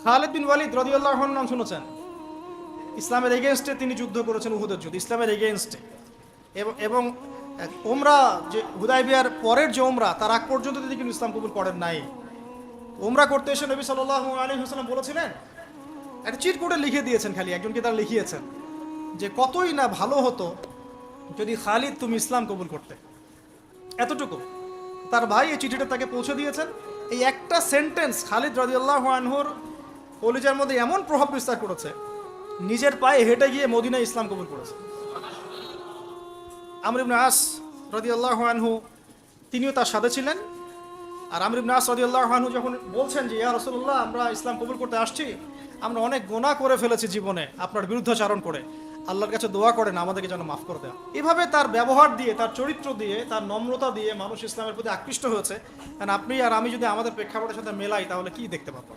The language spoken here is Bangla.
খালিদ বিন ওয়ালিদ রাদিয়াল্লাহু আনহু নাম শুনেছেন? ইসলামের এগেইনস্টে তিনি যুদ্ধ করেছেন, উহুদের যুদ্ধ, ইসলামের এগেইনস্টে। এবং ওমরা, যে হুদায়বিয়ার পরের যে ওমরা, তার আগ পর্যন্ত তিনি কিন্তু ইসলাম কবুল করেন নাই। ওমরা করতে এসে নবী সাল্লাল্লাহু আলাইহি ওয়াসাল্লাম বলেছিলেন, একটা চিট করে লিখে দিয়েছেন, খালি একজনকে তারা লিখিয়েছেন যে কতই না ভালো হতো যদি খালিদ তুমি ইসলাম কবুল করতে, এতটুকু। তার ভাই এই চিঠিটা তাকে পৌঁছে দিয়েছেন। এই একটা সেন্টেন্স খালিদ রাদিয়াল্লাহু আনহুর কলিজার মধ্যে এমন প্রভাব বিস্তার করেছে, নিজের পায়ে হেঁটে গিয়ে মদিনায় ইসলাম কবুল করেছে। আমর ইবনে আস রাদিয়াল্লাহু আনহু তিনিও তার সাথে ছিলেন। আর আমর ইবনে আস রাদিয়াল্লাহু আনহু যখন বলছেন যে ইয়া রাসূলুল্লাহ, আমরা ইসলাম কবুল করতে আসছি, আমরা অনেক গুনাহ করে ফেলেছি জীবনে আপনার বিরুদ্ধাচারণ করে, আল্লাহর কাছে দোয়া করেন আমাদেরকে যেন মাফ করে দেয়। এভাবে তার ব্যবহার দিয়ে, তার চরিত্র দিয়ে, তার নম্রতা দিয়ে মানুষ ইসলামের প্রতি আকৃষ্ট হয়েছে। কারণ আপনি আর আমি যদি আমাদের প্রেক্ষাপটের সাথে মেলাই, তাহলে কি দেখতে পাবো?